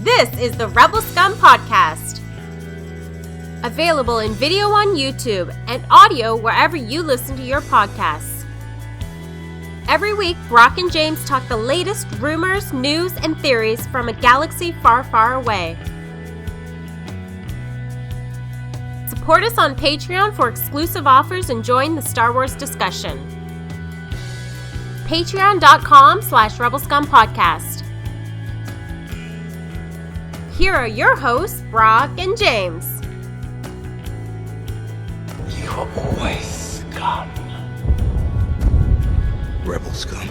This is the Rebel Scum Podcast. Available in video on YouTube and audio wherever you listen to your podcasts. Every week, Brock and James talk the latest rumors, news, and theories from a galaxy far, far away. Support us on Patreon for exclusive offers and join the Star Wars discussion. Patreon.com/RebelScumPodcast. Here are your hosts, Brock and James. You are always scum. Rebel scum.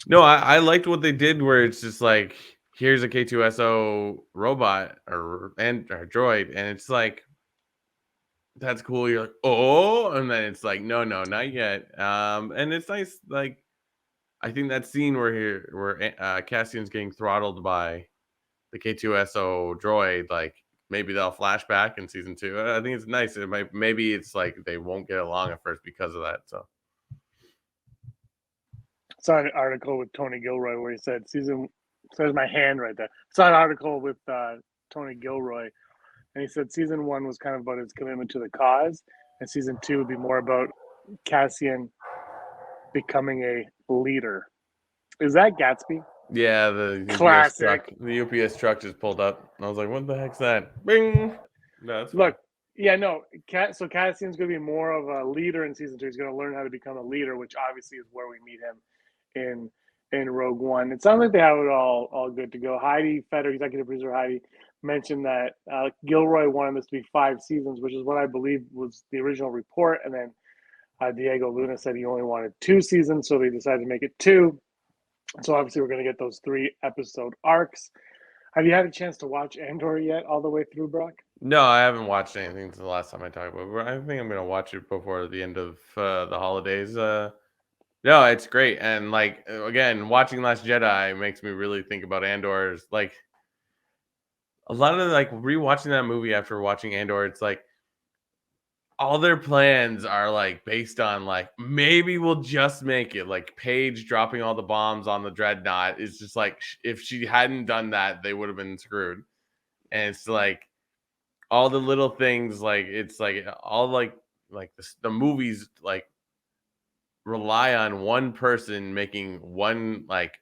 No, I liked what they did where it's just like, here's a K2SO robot or droid, and it's like, that's cool. You're like, oh, and then it's like, no, not yet. And it's nice, like, I think that scene where Cassian's getting throttled by the K2SO droid, like maybe they'll flash back in season 2. I think it's nice. Maybe it's like they won't get along at first because of that. So I saw an article with Tony Gilroy where he said there's my hand right there. I saw an article with Tony Gilroy, and he said season 1 was kind of about his commitment to the cause, and season 2 would be more about Cassian becoming a leader. Is that Gatsby? yeah, the UPS truck just pulled up. I was like, what the heck's that? Bing. No, that's Look, yeah, no. So Cassian's going to be more of a leader in season 2. He's going to learn how to become a leader, which obviously is where we meet him in Rogue One. It sounds like they have it all good to go. Heidi Feder, executive producer Heidi, mentioned that Gilroy wanted this to be 5 seasons, which is what I believe was the original report. And then Diego Luna said he only wanted 2 seasons, so they decided to make it 2. So obviously we're going to get those 3 episode arcs. Have you had a chance to watch Andor yet all the way through, Brock? No, I haven't watched anything since the last time I talked about it. I think I'm going to watch it before the end of the holidays. No, it's great. And like, again, watching Last Jedi makes me really think about Andor's, like, a lot of like rewatching that movie after watching Andor, it's like all their plans are like based on like, maybe we'll just make it. Like Paige dropping all the bombs on the Dreadnought is just like, if she hadn't done that, they would have been screwed. And it's like all the little things, like it's like all like the movies like rely on one person making one like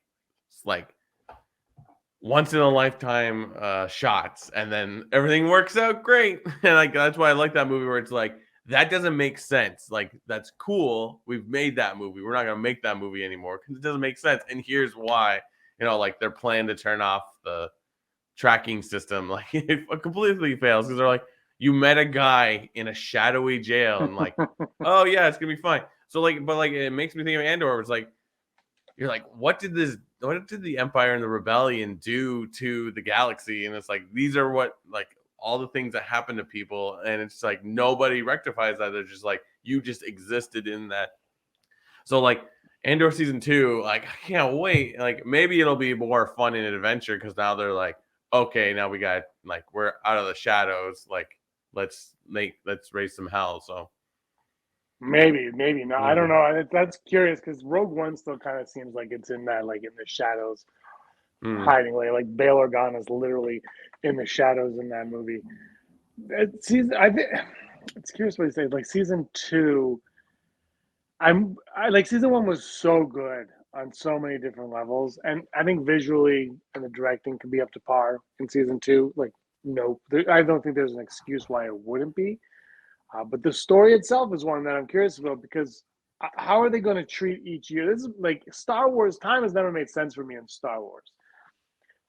once in a lifetime shots, and then everything works out great. And like that's why I like that movie where it's like, that doesn't make sense. Like, that's cool. We've made that movie. We're not gonna make that movie anymore because it doesn't make sense. And here's why. Like their plan to turn off the tracking system, like it completely fails because they're like, you met a guy in a shadowy jail and like, oh yeah, it's gonna be fine. So like, but like it makes me think of Andor. It's like, you're like, what did the Empire and the Rebellion do to the galaxy? And it's like, these are what, like, all the things that happen to people, and it's like nobody rectifies that. They're just like, you just existed in that. So like Andor season 2, like I can't wait. Like maybe it'll be more fun and adventure because now they're like, okay, now we got like, we're out of the shadows. Like let's raise some hell. So maybe not. I don't know. That's curious because Rogue One still kind of seems like it's in that, like in the shadows, hiding away. Like Bail Organa is literally in the shadows in that movie. I think it's curious what you say. Like season 2, I like season 1 was so good on so many different levels, and I think visually and the directing could be up to par in season 2. Like, no, I don't think there's an excuse why it wouldn't be. But the story itself is one that I'm curious about because how are they going to treat each year? This is like Star Wars. Time has never made sense for me in Star Wars.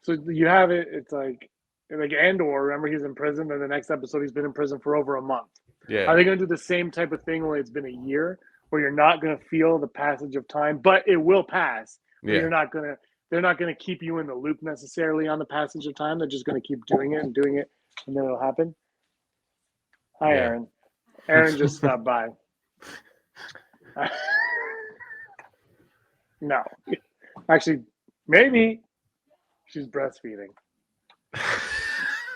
So you have it. It's like Andor. Remember, he's in prison, and the next episode he's been in prison for over a month. yeah, Are they going to do the same type of thing where it's been a year, where you're not going to feel the passage of time, but it will pass? yeah. They're not going to keep you in the loop necessarily on the passage of time. They're just going to keep doing it, and then it'll happen. Hi, Yeah. Aaron. Aaron just stopped by. No. Actually, maybe she's breastfeeding.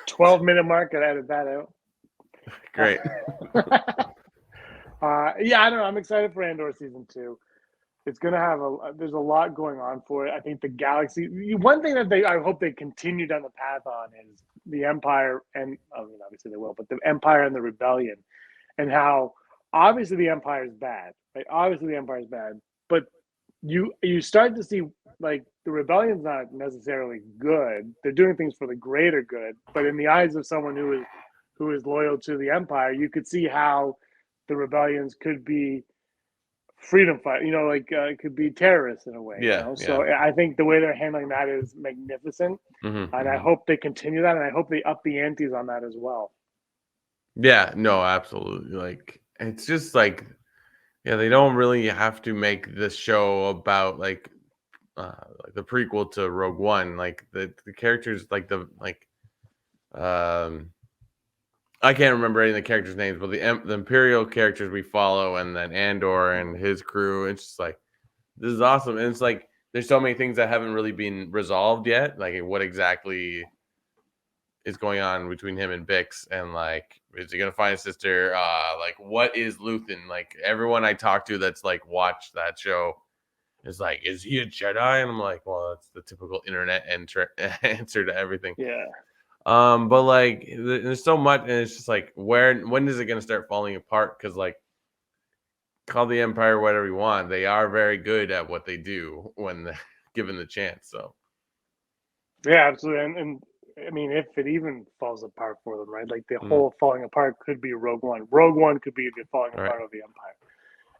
12-minute mark, I added that out. Great. Yeah, I don't know. I'm excited for Andor season 2. it's going to have there's a lot going on for it. I think the galaxy, one thing that I hope they continue down the path on is the Empire, and I mean, obviously they will, but the Empire and the Rebellion, and how obviously the Empire is bad, right? Obviously the Empire is bad, but you start to see like the Rebellion's not necessarily good. They're doing things for the greater good, but in the eyes of someone who is loyal to the Empire, you could see how the rebellions could be freedom fight, like it could be terrorists in a way, So I think the way they're handling that is magnificent, and I hope they continue that, and I hope they up the antes on that as well. Yeah, no, absolutely. Like it's just like, yeah, they don't really have to make this show about like the prequel to Rogue One. Like the characters, like um I can't remember any of the characters' names, but the Imperial characters we follow, and then Andor and his crew. It's just like, this is awesome, and it's like there's so many things that haven't really been resolved yet. Like what exactly is going on between him and Bix, and like, is he gonna find his sister? Like, what is Luthen? Like, everyone I talk to that's like watched that show is like, is he a Jedi? And I'm like, well, that's the typical internet answer to everything. Yeah. But like, there's so much, and it's just like, when is it gonna start falling apart? Because like, call the Empire whatever you want, they are very good at what they do when given the chance. So yeah, absolutely, and I mean, if it even falls apart for them, right? Like the whole falling apart could be Rogue One. Rogue One could be the falling apart of the Empire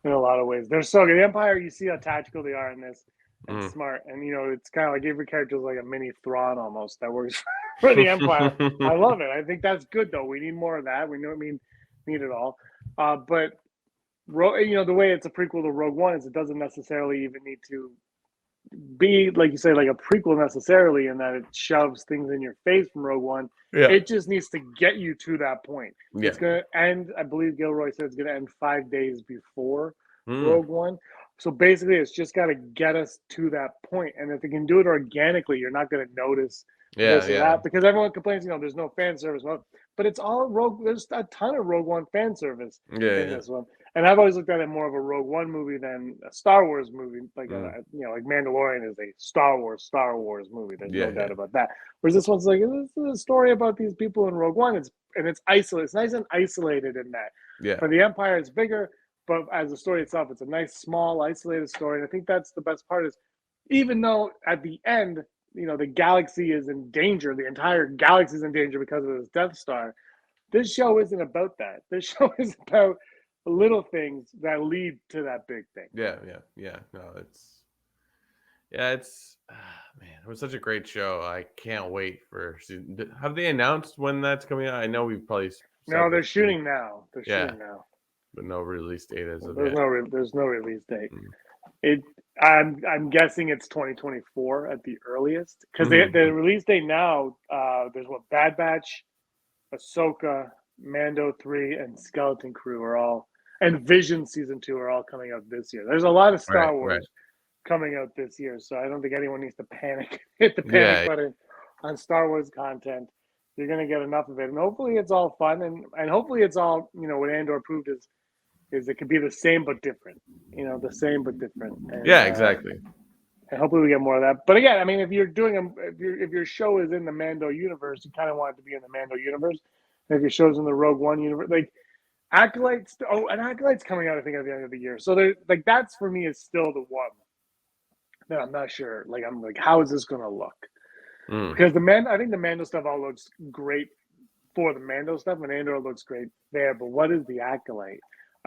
in a lot of ways. They're so good. The Empire, you see how tactical they are in this, and smart, and it's kind of like every character is like a mini Thrawn almost that works for the Empire. I love it. I think that's good though. We need more of that. We need it all. But the way it's a prequel to Rogue One is it doesn't necessarily even need to be, like you say, like a prequel necessarily, in that it shoves things in your face from Rogue One. yeah, It just needs to get you to that point. yeah. It's going to end, I believe Gilroy said it's going to end 5 days before Rogue One. So basically, it's just got to get us to that point. And if they can do it organically, you're not going to notice this or that, because everyone complains, there's no fan service. Well, but it's all Rogue. There's a ton of Rogue One fan service in this one. And I've always looked at it more of a Rogue One movie than a Star Wars movie. Like like Mandalorian is a Star Wars movie. There's no doubt about that. Whereas this one's like, this is a story about these people in Rogue One. It's isolated. It's nice and isolated in that. Yeah. For the Empire, it's bigger, but as a story itself, it's a nice, small, isolated story. And I think that's the best part, is even though at the end, the galaxy is in danger, the entire galaxy is in danger because of this Death Star. This show isn't about that. This show is about little things that lead to that big thing. Yeah. No, it's man, it was such a great show. I can't wait for season. Have they announced when that's coming out? I know we've probably they're shooting now. Shooting now, but no release date as of yet. There's no release date. I'm guessing it's 2024 at the earliest, because the release date now, there's Bad Batch, Ahsoka, Mando 3, and Skeleton Crew are all, and Vision Season 2 are all coming out this year. There's a lot of Star Wars coming out this year, so I don't think anyone needs to panic, hit the panic button on Star Wars content. You're going to get enough of it, and hopefully it's all fun, and hopefully it's all, what Andor proved is it could be the same but different, the same but different. And, exactly. And hopefully we get more of that. But again, I mean, if you're doing if your show is in the Mando universe, you kind of want it to be in the Mando universe. And if your show's in the Rogue One universe, like Acolytes, and Acolyte's coming out, I think, at the end of the year. So there, like, that's for me is still the one that I'm not sure. Like, I'm like, how is this going to look? Because I think the Mando stuff all looks great for the Mando stuff, and Andor looks great there. But what is the Acolyte?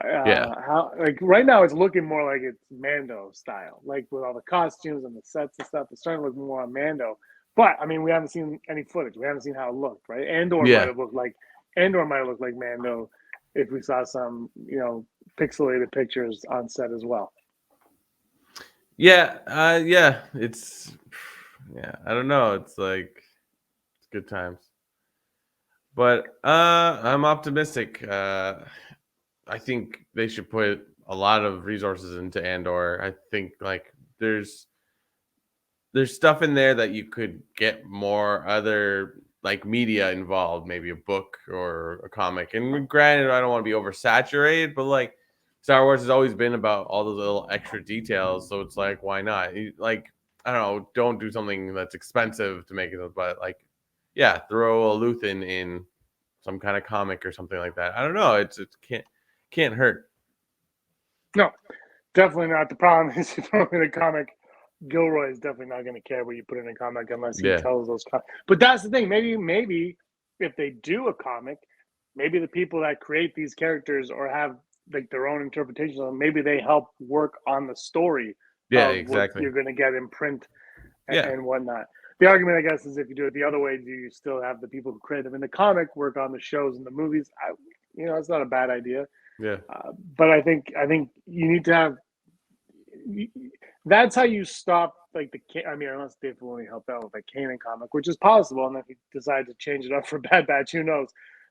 How, like, right now it's looking more like it's Mando style, like with all the costumes and the sets and stuff. It's starting to look more on Mando. But I mean, we haven't seen any footage. We haven't seen how it looked, right? Andor might have looked like Mando if we saw some, pixelated pictures on set as well. Yeah, it's I don't know. It's like, it's good times. But I'm optimistic. I think they should put a lot of resources into Andor. I think like there's stuff in there that you could get more other like media involved, maybe a book or a comic. And granted, I don't want to be oversaturated, but like Star Wars has always been about all those little extra details, so it's like, why not? Like, I don't know, don't do something that's expensive to make it, but like, yeah, throw a Luthen in some kind of comic or something like that. I don't know. It can't hurt. No, definitely not. The problem is if you throw in a comic, Gilroy is definitely not going to care what you put in a comic unless he tells those comics. But that's the thing. Maybe if they do a comic, maybe the people that create these characters or have like their own interpretations of them, maybe they help work on the story Yeah, of exactly. what you're going to get in print Yeah. and whatnot. The argument, I guess, is if you do it the other way, do you still have the people who create them in the comic work on the shows and the movies? It's not a bad idea. Yeah. But I think you need to have. That's how you stop like unless Dave Filoni helped out with a Kanan comic, which is possible, and if he decides to change it up for Bad Batch, who knows?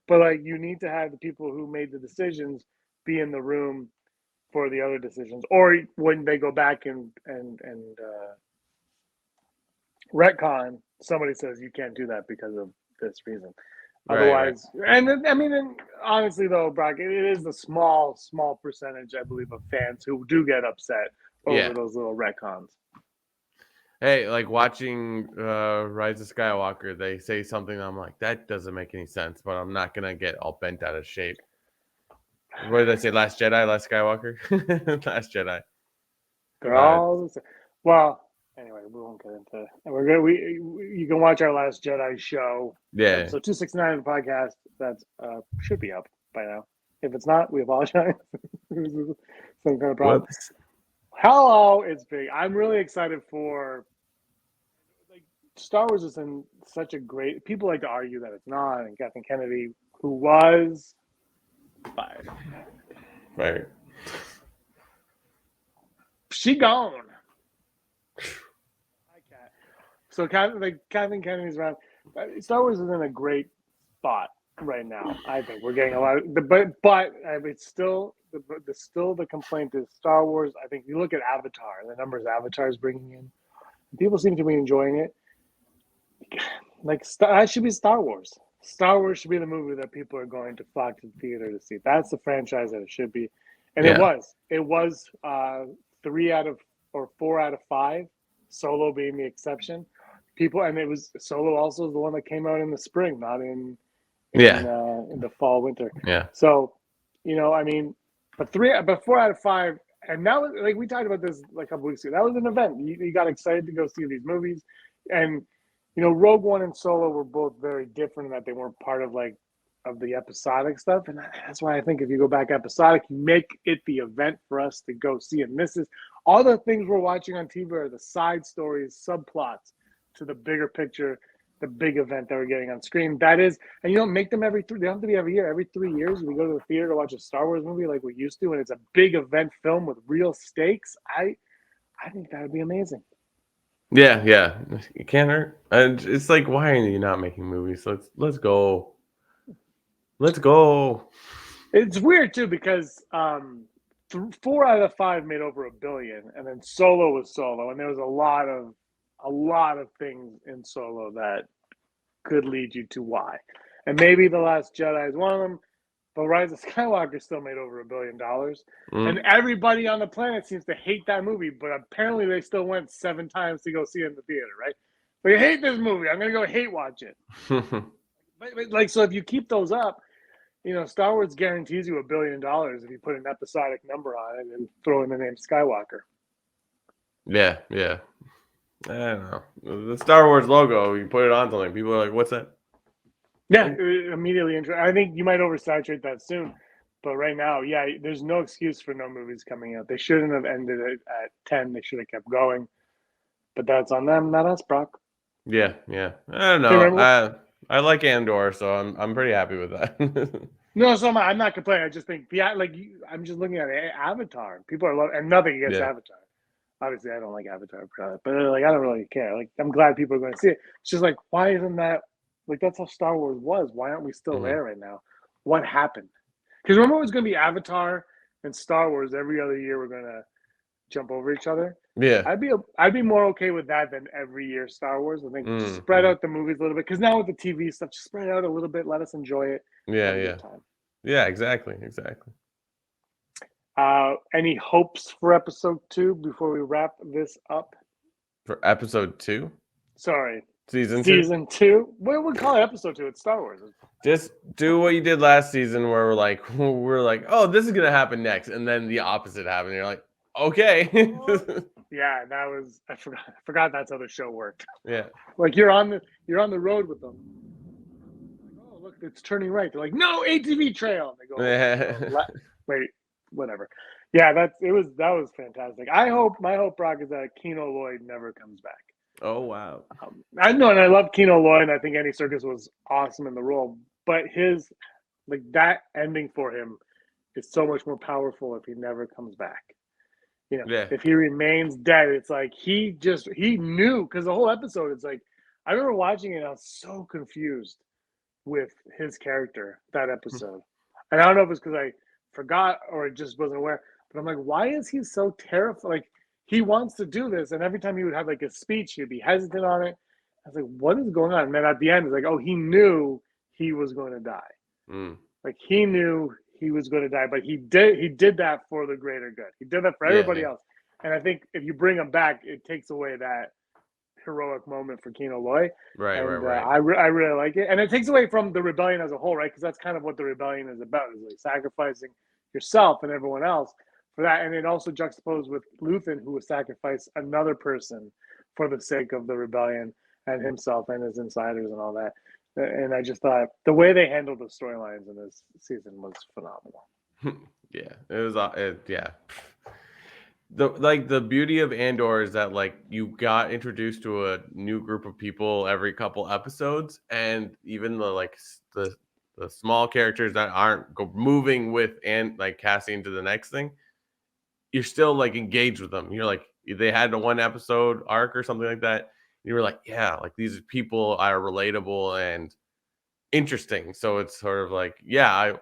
But like, you need to have the people who made the decisions be in the room for the other decisions, or when they go back and retcon, somebody says you can't do that because of this reason. Otherwise, right. And honestly though, Brock, it is the small percentage, I believe, of fans who do get upset over those little retcons. Hey, like watching Rise of Skywalker, they say something I'm like, that doesn't make any sense, but I'm not gonna get all bent out of shape. What did I say? Last Jedi, Last Skywalker? Last Jedi. They're all well. Anyway, we won't get into. We're good. You can watch our Last Jedi show. Yeah. So 269 of the podcast that's should be up by now. If it's not, we apologize. Some kind of problem. Whoops. Hello, it's big. I'm really excited for. Like, Star Wars is in such a great. People like to argue that it's not, and Kathleen Kennedy, who was fired, right? She gone. So Kathleen Kennedy's around. Star Wars is in a great spot right now. I think we're getting a lot of, but it's still the complaint is Star Wars. I think you look at Avatar, the numbers Avatar is bringing in, people seem to be enjoying it. Like, that should be Star Wars. Star Wars should be the movie that people are going to flock to the theater to see. That's the franchise that it should be, and it was 3 out of or 4 out of 5. Solo being the exception. And it was Solo also the one that came out in the spring, not in the fall, winter. Yeah. So, but 4 out of 5, and that was like we talked about this like a couple weeks ago. That was an event. You got excited to go see these movies, and Rogue One and Solo were both very different in that they weren't part of the episodic stuff, and that's why I think if you go back episodic, you make it the event for us to go see. And this is all the things we're watching on TV are the side stories, subplots to the bigger picture, the big event that we're getting on screen. That is, and you don't make them every 3. They don't have to be every year. Every 3 years, we go to the theater to watch a Star Wars movie like we used to, and it's a big event film with real stakes. I think that would be amazing. Yeah, it can't hurt. And it's like, why are you not making movies? Let's go. Let's go. It's weird too because 4 out of 5 made over $1 billion, and then Solo was Solo, and there was a lot of things in Solo that could lead you to why. And maybe The Last Jedi is one of them, but Rise of Skywalker still made over $1 billion, and everybody on the planet seems to hate that movie, but apparently they still went 7 times to go see it in the theater, right? But I hate this movie. I'm gonna go hate watch it. but so if you keep those up. Star Wars guarantees you $1 billion if you put an episodic number on it and throw in the name Skywalker. Yeah. I don't know. The Star Wars logo, you put it on something, people are like, what's that? Yeah, immediately interesting. I think you might oversaturate that soon. But right now, there's no excuse for no movies coming out. They shouldn't have ended it at 10. They should have kept going. But that's on them, not us, Brock. Yeah. I don't know. I like Andor, so I'm pretty happy with that. No, so I'm not complaining. I just think, I'm just looking at Avatar. People are loving, and nothing against Avatar. Obviously, I don't like Avatar, but I don't really care. Like, I'm glad people are going to see it. It's just like, why isn't that that's how Star Wars was? Why aren't we still there right now? What happened? Because remember, it was going to be Avatar and Star Wars every other year. We're going to jump over each other. Yeah, I'd be more okay with that than every year Star Wars. I think spread out the movies a little bit, because now with the TV stuff, just spread it out a little bit. Let us enjoy it. Yeah, exactly. Any hopes for episode 2 before we wrap this up? For episode 2? Sorry. Season 2? What would we call it episode 2? It's Star Wars. Just do what you did last season where we're like, oh, this is going to happen next. And then the opposite happened. You're like, okay. Yeah, that was I forgot that's how the show worked. Yeah. Like you're on the road with them. Like, oh, look, it's turning right. They're like, no, ATV trail. And they go, wait, whatever. Yeah, that was fantastic. My hope, Brock, is that Keno Lloyd never comes back. Oh wow. I know, and I love Keno Lloyd, and I think Andy Serkis was awesome in the role. But his that ending for him is so much more powerful if he never comes back. If he remains dead, it's like he knew, because the whole episode, it's like I remember watching it and I was so confused with his character that episode. And I don't know if it's because I forgot or just wasn't aware, but I'm like, why is he so terrified? Like, he wants to do this, and every time he would have a speech, he'd be hesitant on it. I was like, what is going on? And then at the end, it's like, oh, he knew he was going to die. Like, he knew he was going to die, but he did that for the greater good. He did that for everybody else. And I think if you bring him back, it takes away that heroic moment for Keno Lloyd. Right. I really like it. And it takes away from the rebellion as a whole, right? Because that's kind of what the rebellion is about, is like sacrificing yourself and everyone else for that. And it also juxtaposed with Luthen, who would sacrifice another person for the sake of the rebellion and himself and his insiders and all that. And I just thought the way they handled the storylines in this season was phenomenal. Yeah, it was. The beauty of Andor is that you got introduced to a new group of people every couple episodes, and even the small characters that aren't moving with and Cassian to the next thing, you're still engaged with them. You're they had a 1 episode arc or something like that. You were these people are relatable and interesting. So it's sort of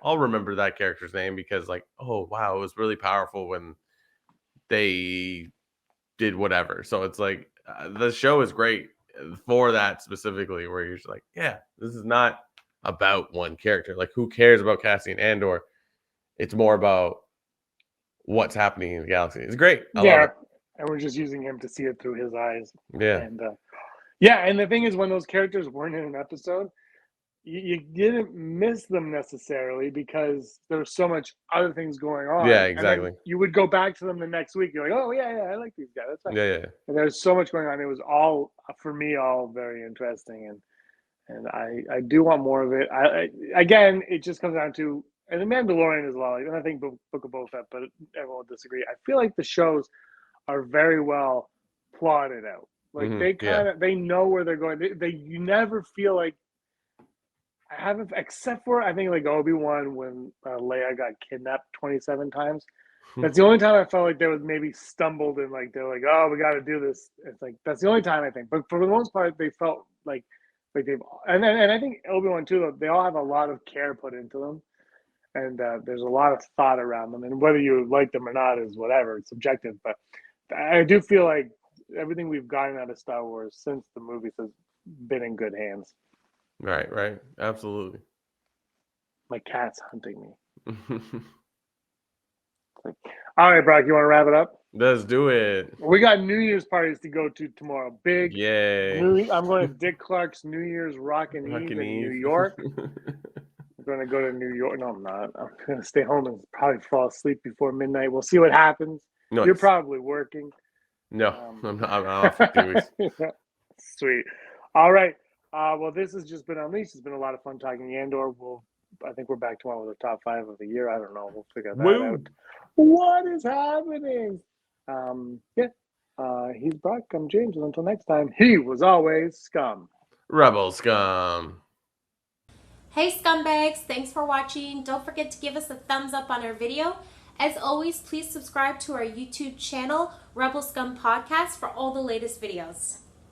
I'll remember that character's name because oh wow, it was really powerful when they did whatever. So it's the show is great for that specifically, where you're just this is not about one character. Who cares about Cassian Andor? It's more about what's happening in the galaxy. It's great. I love it. And we're just using him to see it through his eyes. Yeah. And and the thing is, when those characters weren't in an episode, you didn't miss them necessarily because there was so much other things going on. Yeah, exactly. You would go back to them the next week. You're like, oh yeah, I like these guys. That's fine. Yeah. And there's so much going on. It was all, for me, all very interesting, and I do want more of it. Again, it just comes down to, and The Mandalorian as well. And I think Book of Boba Fett, but everyone will disagree. I feel like the shows are very well plotted out. They know where they're going. You never feel like, I haven't, except for I think Obi-Wan when Leia got kidnapped 27 times. That's the only time I felt like they was maybe stumbled and they're like, oh, we got to do this. It's that's the only time I think. But for the most part, they felt like they've, and I think Obi-Wan too, though, they all have a lot of care put into them, and there's a lot of thought around them. And whether you like them or not is whatever, it's subjective. But I do feel like everything we've gotten out of Star Wars since the movies has been in good hands. Right. Absolutely. My cat's hunting me. All right, Brock, you want to wrap it up? Let's do it. We got New Year's parties to go to tomorrow. Big. Yay. I'm going to Dick Clark's New Year's Rockin' Eve in New York. I'm going to go to New York. No, I'm not. I'm going to stay home and probably fall asleep before midnight. We'll see what happens. Nice. You're probably working. No, I'm not. I'm off for 2 weeks. Sweet. All right. Well, this has just been Unleashed. It's been a lot of fun talking Andor. I think we're back tomorrow with the top 5 of the year. I don't know. We'll figure that out. What is happening? He's Brock. I'm James. And until next time, he was always Scum. Rebel Scum. Hey, scumbags. Thanks for watching. Don't forget to give us a thumbs up on our video. As always, please subscribe to our YouTube channel, Rebel Scum Podcast, for all the latest videos.